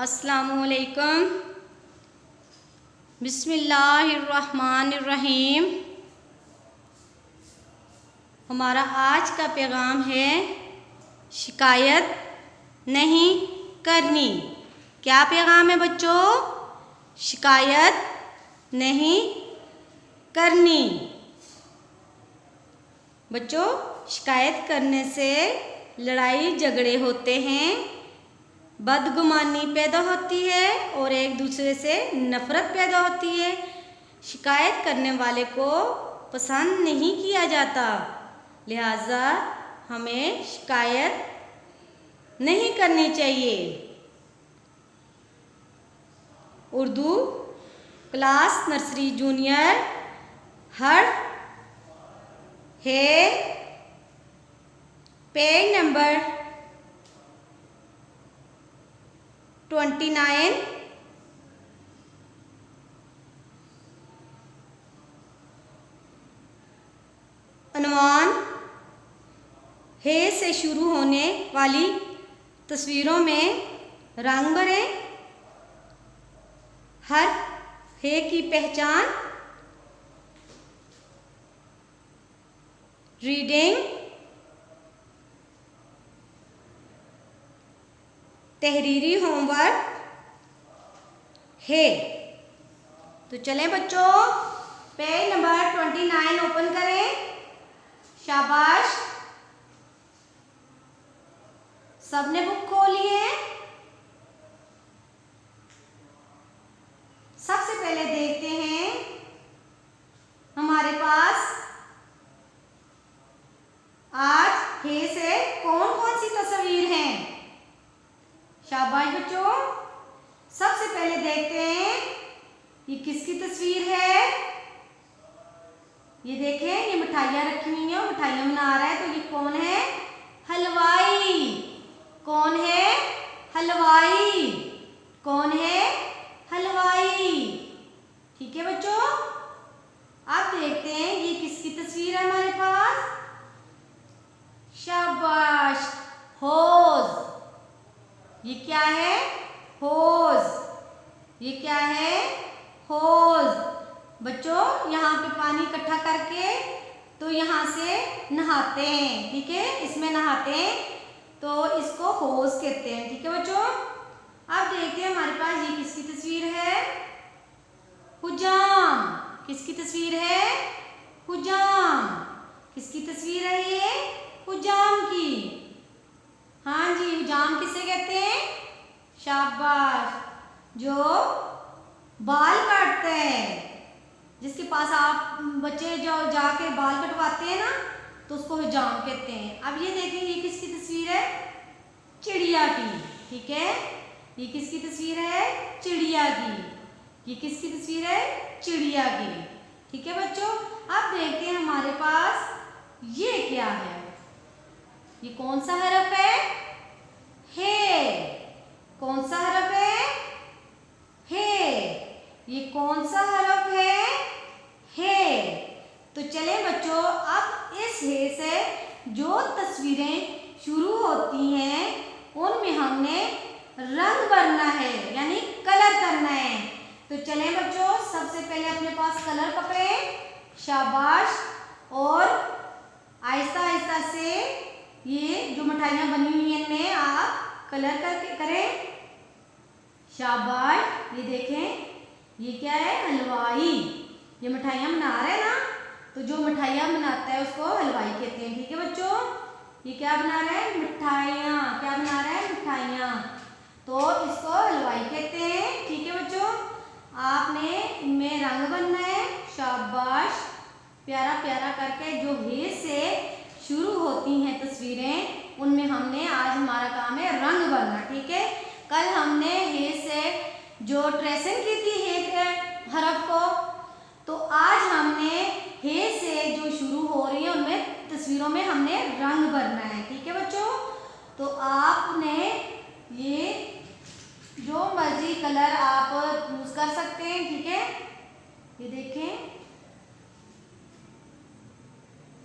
अस्सलामुअलैकुम। बिस्मिल्लाहिर्रहमानिर्रहीम। हमारा आज का पैगाम है शिकायत नहीं करनी। क्या पैगाम है बच्चों? शिकायत नहीं करनी। बच्चों, शिकायत करने से लड़ाई झगड़े होते हैं, बदगुमानी पैदा होती है और एक दूसरे से नफ़रत पैदा होती है। शिकायत करने वाले को पसंद नहीं किया जाता, लिहाजा हमें शिकायत नहीं करनी चाहिए। उर्दू क्लास नर्सरी जूनियर हर्फ है पेज नंबर 29। अनवान है से शुरू होने वाली तस्वीरों में रंग भरें। हर्फ है की पहचान। रीडिंग तहरीरी होमवर्क है। तो चलें बच्चों, पेज नंबर 29 ओपन करें। शाबाश, सबने बुक खोली है। सबसे पहले देखते हैं हमारे पास आज हे से कौन कौन सी तस्वीर हैं। शाबाश बच्चों, सबसे पहले देखते हैं ये किसकी तस्वीर है। ये देखें, ये मिठाइयाँ रखी हुई हैं, मिठाइयाँ बना रहा है। तो ये कौन है? हलवाई। कौन है? हलवाई। कौन है? हलवाई। ठीक है बच्चों, अब देखते हैं ये किसकी तस्वीर है हमारे पास। शाबाश, होज। ये क्या है? होज। ये क्या है? होज। बच्चों, यहाँ पे पानी इकट्ठा करके तो यहाँ से नहाते हैं, ठीक है, इसमें नहाते हैं तो इसको होज कहते हैं। ठीक है बच्चों, अब देखते हैं हमारे पास ये किसकी तस्वीर है। हुजाम। किसकी तस्वीर है? हुजाम। किसकी तस्वीर है ये? हुजाम की। हाँ जी, हुजाम किसे कहते हैं? शाबाश, जो बाल काटते हैं, जिसके पास आप बच्चे जो जाके बाल कटवाते हैं ना, तो उसको हुजाम कहते हैं। अब ये देखें, ये किसकी तस्वीर है? चिड़िया की। ठीक है, ये किसकी तस्वीर है? चिड़िया की। ये किसकी तस्वीर है? चिड़िया की। ठीक है बच्चों, अब देखते हैं हमारे पास ये क्या है। ये कौन सा हरफ है? कौन सा हरफ है? ये कौन सा हरफ है? तो चले बच्चों, अब इस हे से जो तस्वीरें शुरू होती हैं उनमें हमने रंग भरना है, यानी कलर करना है। तो चलें बच्चों, सबसे पहले अपने पास कलर पकड़ें। शाबाश, और आहिस्ता आहिस्ता से ये जो मिठाइयाँ बनी हुई हैं इनमें आप कलर करके करें। शाबाश, ये देखें, ये क्या है? हलवाई। ये मिठाइयाँ बना रहे हैं ना, तो जो मिठाइयाँ बनाता है उसको हलवाई कहते हैं। ठीक है बच्चों, ये क्या बना रहे हैं? मिठाइयाँ। क्या बना रहे हैं? मिठाइयाँ, तो इसको हलवाई कहते हैं। ठीक है बच्चों, आपने इनमें रंग भरना है। शाबाश, प्यारा प्यारा करके जो हे से शुरू होती हैं तस्वीरें उनमें हमने आज हमारा काम है रंग भरना। ठीक है, कल हमने हे से जो ट्रेसिंग की थी हे के हरफ को, तो आज हमने हे से जो शुरू हो रही है उनमें तस्वीरों में हमने रंग भरना है। ठीक है बच्चों, तो आपने ये जो मर्जी कलर आप यूज कर सकते हैं। ठीक है, ये देखें,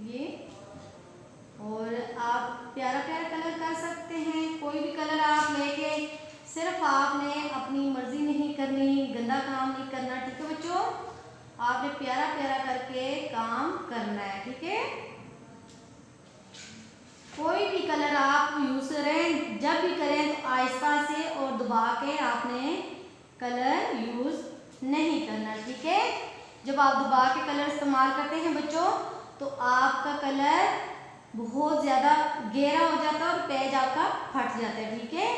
ये, और आप प्यारा प्यारा कलर कर सकते हैं। कोई भी कलर आप लेके सिर्फ आपने अपनी मर्जी नहीं करनी, गंदा काम नहीं करना, ठीक है बच्चों। आपने प्यारा प्यारा करके काम करना है, ठीक है। कोई भी कलर आप यूज करें, जब भी करें तो आहिस्ता से और दबा के आपने कलर यूज नहीं करना, ठीक है। जब आप दबा के कलर इस्तेमाल करते हैं बच्चों तो आपका कलर बहुत ज़्यादा गहरा हो जाता है और पेज आपका फट जाता है, ठीक है।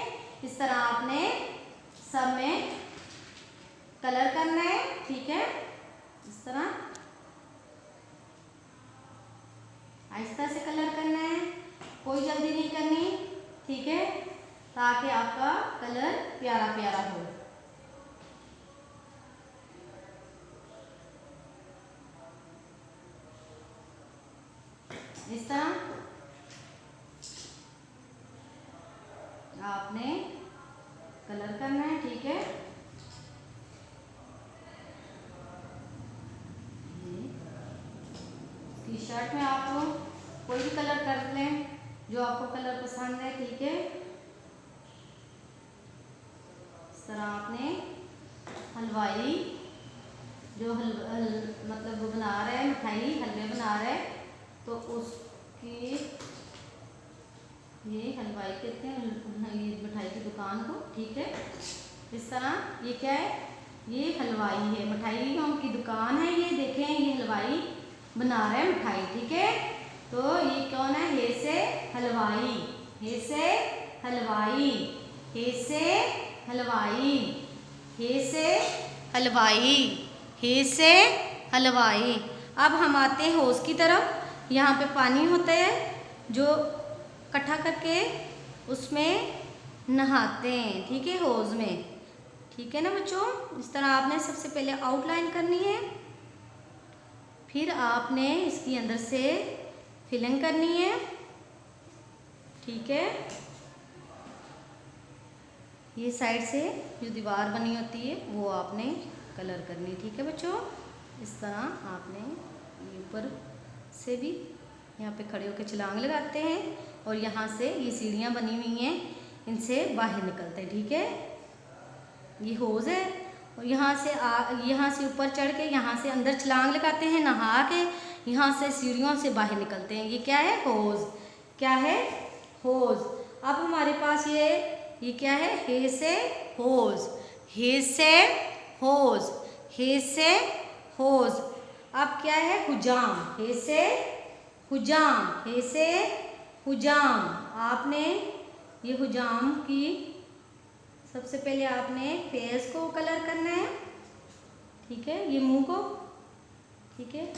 इस तरह आपने सब में कलर करना है, ठीक है। इस तरह आहिस्ता से कलर करना है, कोई जल्दी नहीं करनी, ठीक है, ताकि आपका कलर प्यारा प्यारा हो। इस तरह आपने कलर करना है, ठीक है। टी शर्ट में आप लोग कोई भी कलर कर लें जो आपको कलर पसंद है, ठीक है। इस तरह आपने हलवाई जो मतलब वो बना रहे हैं, मिठाई हलवे बना रहे हैं, तो उसकी ये हलवाई कहते हैं, ये मिठाई की दुकान को, ठीक है। इस तरह ये क्या है, ये हलवाई है, मिठाइयों की दुकान है। ये देखें, ये हलवाई बना रहे हैं मिठाई, ठीक है। तो ये कौन है, हे से हलवाई, हे से हलवाई, हे से हलवाई, हे से हलवाई, हे से हलवाई। अब हम आते हैं होज़ की तरफ। यहाँ पे पानी होता है जो इकट्ठा करके उसमें नहाते हैं, ठीक है, होज़ में, ठीक है ना बच्चों। इस तरह आपने सबसे पहले आउटलाइन करनी है, फिर आपने इसके अंदर से फिलिंग करनी है, ठीक है। ये साइड से जो दीवार बनी होती है वो आपने कलर करनी, ठीक है बच्चों। इस तरह आपने ये ऊपर से भी यहाँ पे खड़े होकर छलांग लगाते हैं और यहाँ से ये सीढ़ियाँ बनी हुई हैं, इनसे बाहर निकलते हैं, ठीक है। ये होज़ है और यहाँ से ऊपर चढ़ के यहाँ से अंदर छलांग लगाते हैं, नहा के यहाँ से सीढ़ियों से बाहर निकलते हैं। ये क्या है, होज़, क्या है, होज़। अब हमारे पास ये क्या है, हे से होज़, हे से होज़, हे से होज़। अब क्या है, हुजाम, हे से हुजाम, हे से हुजाम। आपने ये हुजाम की सबसे पहले आपने फेस को कलर करना है, ठीक है, ये मुंह को, ठीक है।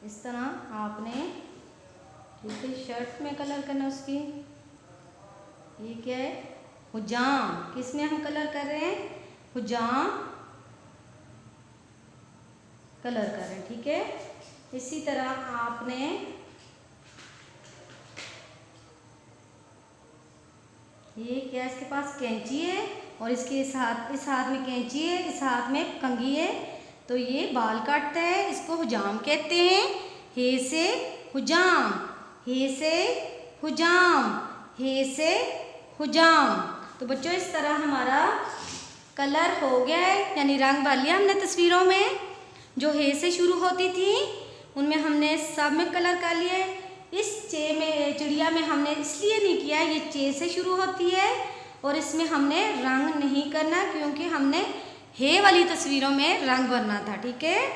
इस तरह आपने, ठीक है, शर्ट में कलर करना उसकी। ये क्या है, हुजाम, किस में हम कलर कर रहे हैं, हुजाम कलर कर रहे हैं, ठीक है। इसी तरह आपने ये क्या, इसके पास कैंची है और इसके साथ, इस हाथ में कैंची है, इस हाथ में कंघी है, तो ये बाल काटता है, इसको हुजाम कहते हैं। हे से हुजाम, हे से हुजाम, हे से हुजाम। तो बच्चों इस तरह हमारा कलर हो गया है, यानी रंग भर लिया हमने तस्वीरों में। जो हे से शुरू होती थी उनमें हमने सब में कलर कर लिए। इस चे में, चिड़िया में हमने इसलिए नहीं किया, ये चे से शुरू होती है और इसमें हमने रंग नहीं करना क्योंकि हमने हे वाली तस्वीरों में रंग भरना था, ठीक है।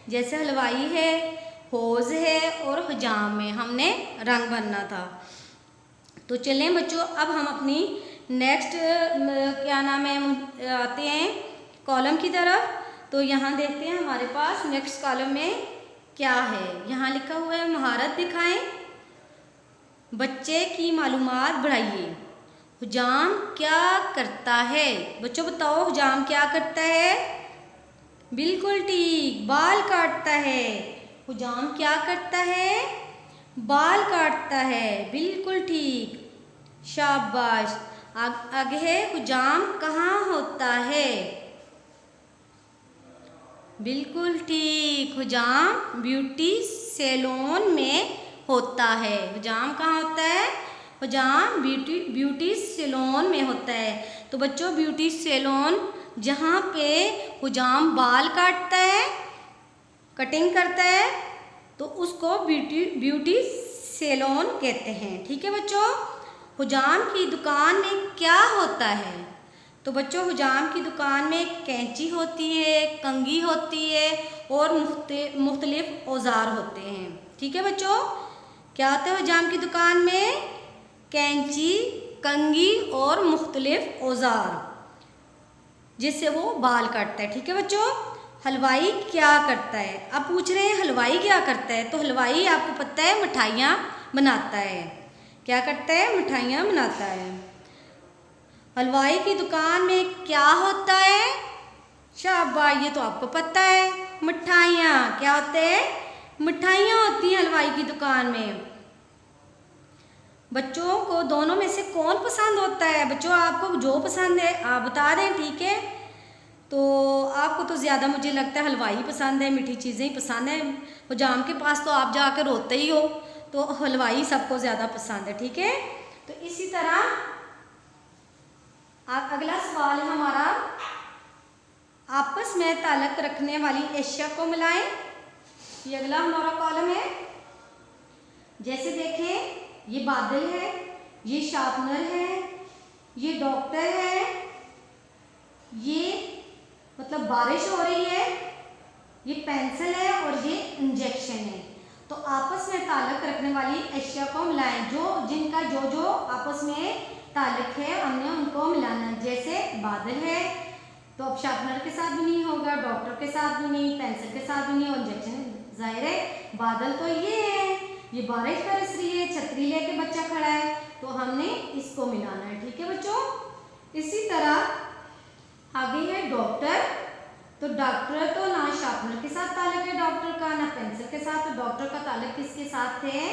जैसे हलवाई है, होज़ है और हुजाम में हमने रंग भरना था। तो चलें बच्चों, अब हम अपनी नेक्स्ट क्या नाम है, आते हैं कॉलम की तरफ। तो यहाँ देखते हैं हमारे पास नेक्स्ट कॉलम में क्या है। यहाँ लिखा हुआ है महारत दिखाएं, बच्चे की मालूमात बढ़ाइए। हुजाम क्या करता है, बच्चों बताओ हुजाम क्या करता है, बिल्कुल ठीक, बाल काटता है। हुजाम क्या करता है, बाल काटता है, बिल्कुल ठीक, शाबाश। आगे है, हुजाम कहाँ होता है, बिल्कुल ठीक, हुजाम ब्यूटी सैलून में होता है। हुजाम कहाँ होता है, हुजाम ब्यूटी सैलून में होता है। तो बच्चों ब्यूटी सैलून जहाँ पे हुजाम बाल काटता है, कटिंग करता है, तो उसको ब्यूटी सैलून कहते हैं। ठीक है बच्चों। हुजाम की दुकान में क्या होता है? तो बच्चों हुजाम की दुकान में कैंची होती है, कंघी होती है और मुख्तलिफ औजार होते हैं। ठीक है बच्चों। क्या होता है हुजाम की दुकान में? कैंची, कंघी और मुख्तलिफ औजार, जिससे वो बाल काटता है। ठीक है बच्चों। हलवाई क्या करता है? अब पूछ रहे हैं हलवाई क्या करता है। तो हलवाई आपको पता है मिठाइयाँ बनाता है। क्या करता है? मिठाइयाँ बनाता है। हलवाई की दुकान में क्या होता है? शाबाश, ये तो आपको पता है, मिठाइयाँ। क्या होते हैं? मिठाइयाँ होती हैं हलवाई की दुकान में। बच्चों को दोनों में से कौन पसंद होता है? बच्चों आपको जो पसंद है आप बता दें। ठीक है। तो आपको तो ज़्यादा मुझे लगता है हलवाई पसंद है, मीठी चीज़ें ही पसंद है। हुजाम के पास तो आप जाकर रोते ही हो, तो हलवाई सबको ज़्यादा पसंद है। ठीक है। तो इसी तरह अगला सवाल है हमारा, आपस में ताल्लुक़ रखने वाली एशिया को मिलाएं। ये अगला हमारा कॉलम है। जैसे देखें, ये बादल है, ये शार्पनर है, ये डॉक्टर है, ये मतलब बारिश हो रही है, ये पेंसिल है और ये इंजेक्शन है। तो आपस में ताल्लुक़ रखने वाली एशिया को मिलाएं। जिनका जो आपस में ताल्लुक़ है हमने उनको मिलाना है। जैसे बादल है तो अब शार्पनर के साथ भी नहीं होगा, डॉक्टर के साथ भी नहीं, पेंसिल के साथ भी नहीं, और इंजेक्शन जाहिर है बादल तो ये है, ये बारिश बरस रही है, छतरी लेके बच्चा खड़ा है, तो हमने इसको मिलाना है। ठीक है बच्चों। इसी तरह आगे है डॉक्टर। तो डॉक्टर तो ना शार्पनर के साथ ताल्लुक़ है डॉक्टर का, ना पेंसिल के साथ। तो डॉक्टर का ताल्लुक़ किसके साथ है?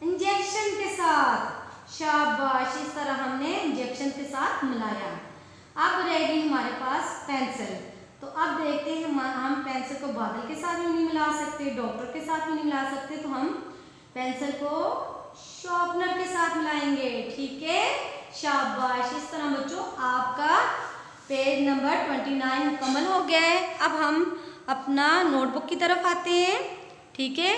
इंजेक्शन के साथ। शाबाश, इस तरह हमने इंजेक्शन के साथ मिलाया। अब रहेगी हमारे पास पेंसिल। तो अब देखते हैं हम पेंसिल को बादल के साथ भी नहीं मिला सकते, डॉक्टर के साथ भी नहीं मिला सकते, तो हम पेंसिल को शार्पनर के साथ मिलाएंगे। ठीक है। शाबाश। इस तरह बच्चों आपका पेज नंबर 29 मुकम्मल हो गया है। अब हम अपना नोटबुक की तरफ आते हैं। ठीक है,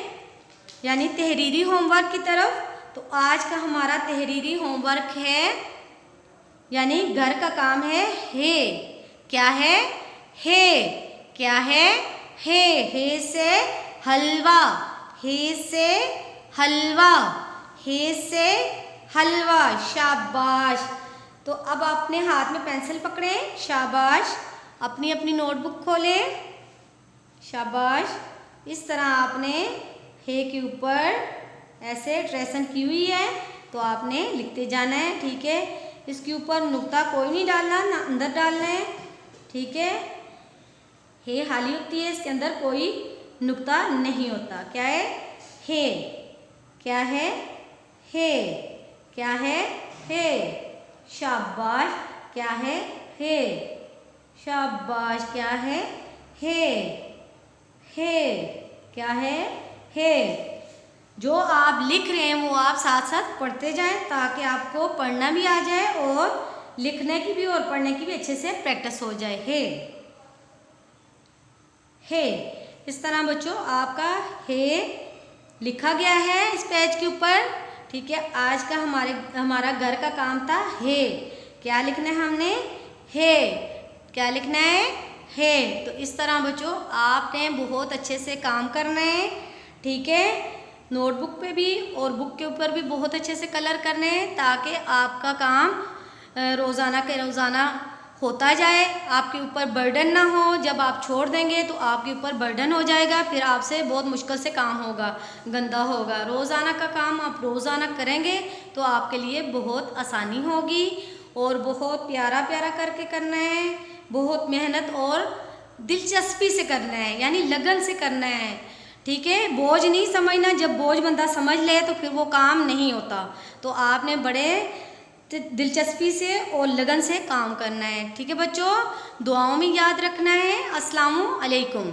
यानी तहरीरी होमवर्क की तरफ। तो आज का हमारा तहरीरी होमवर्क है, यानी घर का काम है हे। क्या है? हे। क्या है? हे। हे से हलवा, हे से हलवा, हे से हलवा। शाबाश। तो अब अपने हाथ में पेंसिल पकड़ें। शाबाश। अपनी अपनी नोटबुक खोलें। शाबाश। इस तरह आपने हे के ऊपर ऐसे ट्रेसन की हुई है, तो आपने लिखते जाना है। ठीक है। इसके ऊपर नुक्ता कोई नहीं डालना, ना अंदर डालना है। ठीक है। हे खाली होती है, इसके अंदर कोई नुक्ता नहीं होता। क्या है? हे। क्या है? हे। क्या है? हे। शाबाश। क्या है? हे। शाबाश। क्या है? हे। हे। क्या है? हे। जो आप लिख रहे हैं वो आप साथ साथ पढ़ते जाएं, ताकि आपको पढ़ना भी आ जाए और लिखने की भी और पढ़ने की भी अच्छे से प्रैक्टिस हो जाए। हे। हे। इस तरह बच्चों आपका हे लिखा गया है इस पेज के ऊपर। ठीक है। आज का हमारा घर का काम था हे। क्या लिखना है हमने? हे। क्या लिखना है? हे। तो इस तरह बच्चों आपने बहुत अच्छे से काम करना है। ठीक है। नोटबुक पे भी और बुक के ऊपर भी बहुत अच्छे से कलर करने हैं, ताकि आपका काम रोज़ाना के रोज़ाना होता जाए, आपके ऊपर बर्डन ना हो। जब आप छोड़ देंगे तो आपके ऊपर बर्डन हो जाएगा, फिर आपसे बहुत मुश्किल से काम होगा, गंदा होगा। रोज़ाना का काम आप रोज़ाना करेंगे तो आपके लिए बहुत आसानी होगी, और बहुत प्यारा प्यारा करके करना है, बहुत मेहनत और दिलचस्पी से करना है, यानी लगन से करना है। ठीक है। बोझ नहीं समझना, जब बोझ बंदा समझ ले तो फिर वो काम नहीं होता। तो आपने बड़े दिलचस्पी से और लगन से काम करना है। ठीक है बच्चों। दुआओं में याद रखना है। अस्सलामु अलैकुम।